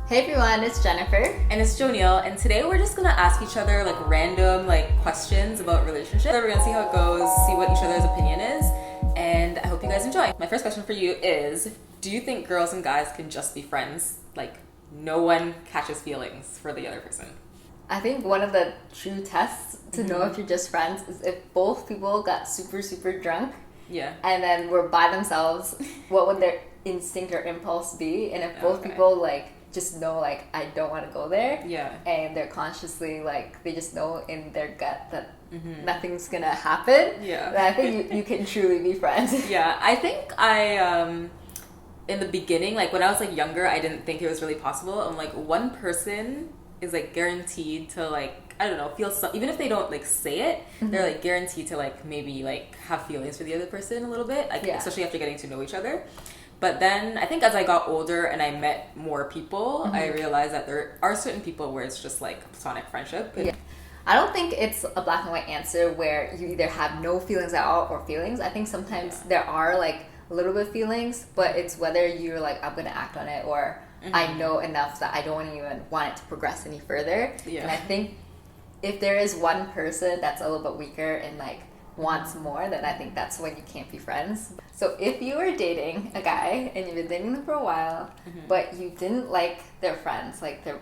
Hey everyone, it's Jennifer. And it's Jonil, and today we're just gonna ask each other like random questions about relationships. We're gonna see how it goes, see what each other's opinion is, and I hope you guys enjoy. My first question for you is, do you think girls and guys can just be friends? Like, no one catches feelings for the other person? I think one of the true tests to know if you're just friends is if both people got super drunk. Yeah. And then were by themselves, what would their instinct or impulse be? And if both people just know I don't want to go there. Yeah. And they're consciously they just know in their gut that nothing's gonna happen. Yeah. Then I think you can truly be friends. Yeah. I think in the beginning, when I was younger, I didn't think it was really possible. I'm one person is guaranteed to I don't know, feel some, even if they don't say it, they're guaranteed to maybe have feelings for the other person a little bit, especially after getting to know each other. But then I think as I got older and I met more people, I realized that there are certain people where it's just platonic friendship. Yeah. I don't think it's a black and white answer where you either have no feelings at all or feelings. I think sometimes there are a little bit of feelings, but it's whether you're I'm gonna act on it or I know enough that I don't even want it to progress any further. Yeah. And I think if there is one person that's a little bit weaker and wants more, then I think that's when you can't be friends. So if you were dating a guy and you've been dating them for a while, but you didn't like their friends, their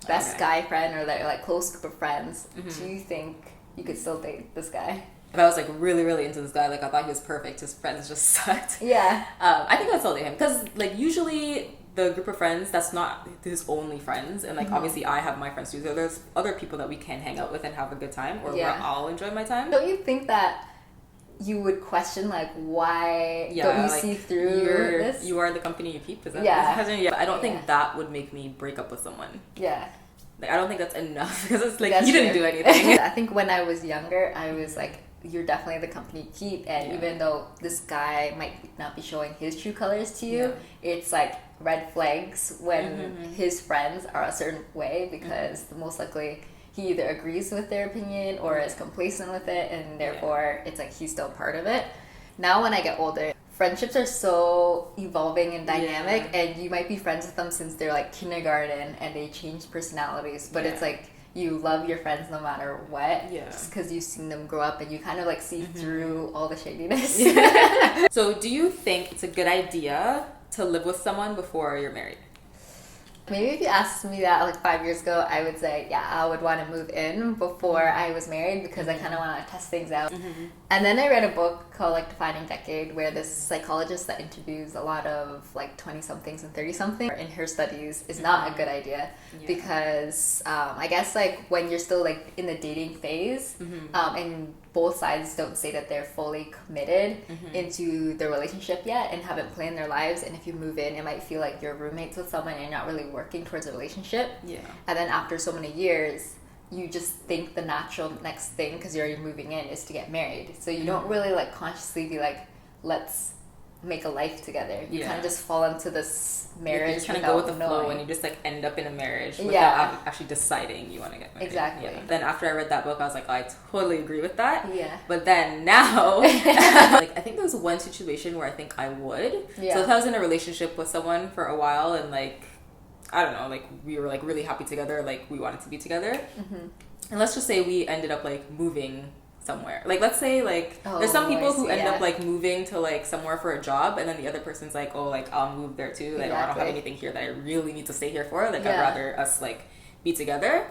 best guy friend or their close group of friends, do you think you could still date this guy? If I was really into this guy, I thought he was perfect, his friends just sucked. Yeah. I think I'd still date him because usually the group of friends, that's not his only friends, and obviously I have my friends too, so there's other people that we can hang out with and have a good time, or where I'll enjoy my time. Don't you think that you would question why don't you see through this? You are the company you keep, is that Yeah. I don't think that would make me break up with someone. Yeah. I don't think that's enough because it's That's you didn't true. do anything. I think when I was younger, I was you're definitely the company you keep, and even though this guy might not be showing his true colors to you, it's red flags when his friends are a certain way, because most likely he either agrees with their opinion or is complacent with it, and therefore it's he's still part of it. Now when I get older, friendships are so evolving and dynamic, and you might be friends with them since they're kindergarten and they change personalities, but it's you love your friends no matter what, just because you've seen them grow up and you kind of see through all the shadiness. So do you think it's a good idea to live with someone before you're married? Maybe if you asked me that 5 years ago, I would say, I would want to move in before I was married, because I kind of want to test things out. And then I read a book called Defining Decade, where this psychologist that interviews a lot of 20-somethings and 30-somethings in her studies is not a good idea, because I guess when you're still in the dating phase, and both sides don't say that they're fully committed into the relationship yet and haven't planned their lives, and if you move in, it might feel like you're roommates with someone and you're not really working towards a relationship. And then after so many years, you just think the natural next thing, because you're already moving in, is to get married. So you don't really consciously be let's make a life together. You kind of just fall into this marriage. You kind of go with the flow, and you just end up in a marriage without actually deciding you want to get married. Exactly. Then after I read that book, I was I totally agree with that. Yeah. But then now, I think there was one situation where I think I would. Yeah. So if I was in a relationship with someone for a while and I don't know, we were really happy together, we wanted to be together, and let's just say we ended up moving somewhere. Let's say there's some people who end up moving to somewhere for a job, and then the other person's I'll move there too. I don't have anything here that I really need to stay here for. I'd rather us be together.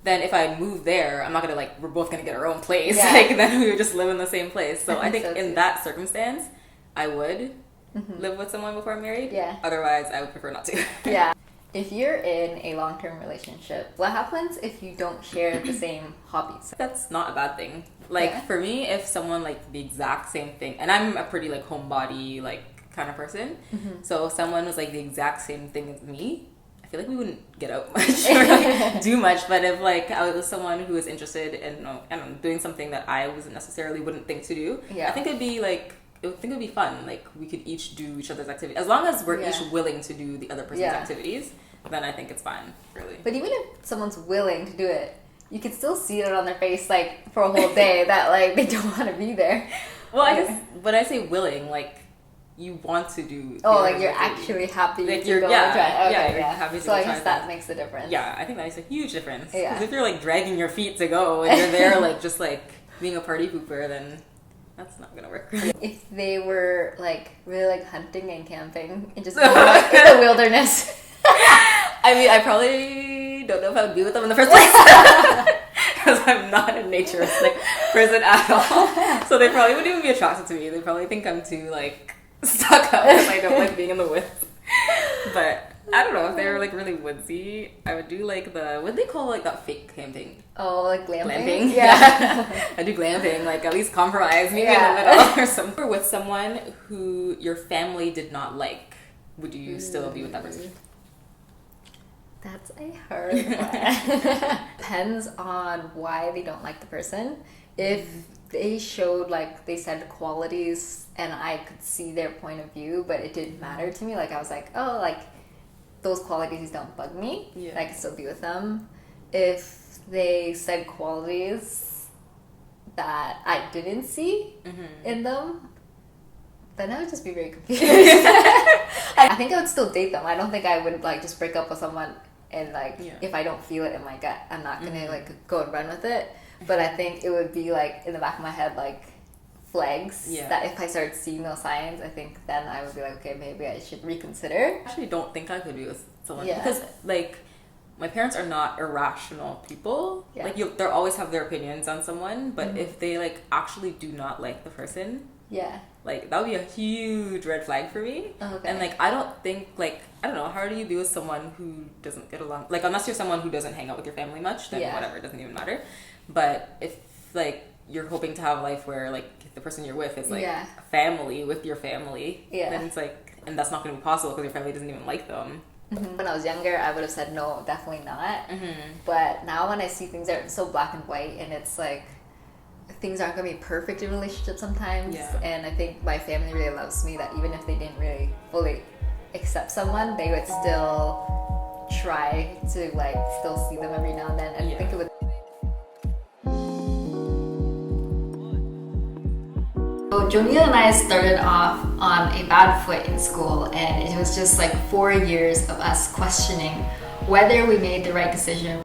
Then if I move there, I'm not gonna we're both gonna get our own place. Then we would just live in the same place. So I think so in that circumstance, I would live with someone before I'm married. Yeah. Otherwise, I would prefer not to. Yeah. If you're in a long-term relationship, what happens if you don't share the same hobbies? That's not a bad thing. For me, if someone the exact same thing, and I'm a pretty homebody kind of person, so if someone was the exact same thing as me, I feel we wouldn't get out much or do much. But if I was someone who was interested in I don't know, doing something that I wasn't necessarily wouldn't think to do, I think it'd be it'd be fun. We could each do each other's activities, as long as we're each willing to do the other person's activities. Then I think it's fine, really. But even if someone's willing to do it, you can still see it on their face for a whole day that they don't want to be there. Well, I guess when I say willing, you want to do. Oh, like you're actually happy like to you're go yeah, try. Okay, yeah, you're yeah. happy to So go I try guess that things. makes a difference. Yeah, I think that makes a huge difference. Yeah. Because if you're like dragging your feet to go and you're there like just like being a party pooper, then that's not gonna work. If they were like really like hunting and camping and just being, like in the wilderness. I mean, I probably don't know if I would be with them in the first place. Because I'm not a naturistic person at all. So they probably wouldn't even be attracted to me. They probably think I'm too like stuck up because I don't like being in the woods. But I don't know, if they were like really woodsy, I would do like the, what do they call like that fake camping? Oh, like glamping? Glamping? Yeah. I do glamping, like at least compromise, maybe Yeah. in the middle or something. Or with someone who your family did not like, would you still be with that person? That's a hard one. Depends on why they don't like the person. If they showed like they said qualities and I could see their point of view, but it didn't matter to me, like I was like, oh, like those qualities don't bug me. Yeah. I can still be with them. If they said qualities that I didn't see in them, then I would just be very confused. I think I would still date them. I don't think I would like just break up with someone and like if I don't feel it in my gut, I'm not gonna like go and run with it. But I think it would be like in the back of my head like flags that if I started seeing those signs, I think then I would be like, okay, maybe I should reconsider. I actually don't think I could be with someone because like my parents are not irrational people. Like they'll always have their opinions on someone, but if they like actually do not like the person, like that would be a huge red flag for me. And like I don't think like, I don't know, how do you be with someone who doesn't get along, like unless you're someone who doesn't hang out with your family much, then whatever, it doesn't even matter. But if like you're hoping to have a life where like the person you're with is like a family with your family, then it's like, and that's not going to be possible because your family doesn't even like them. When I was younger, I would have said no, definitely not. But now when I see things that are so black and white, and it's like things aren't going to be perfect in relationships sometimes, and I think my family really loves me, that even if they didn't really fully accept someone, they would still try to like still see them every now and then. And I think it would. So Jonila and I started off on a bad foot in school, and it was just like 4 years of us questioning whether we made the right decision.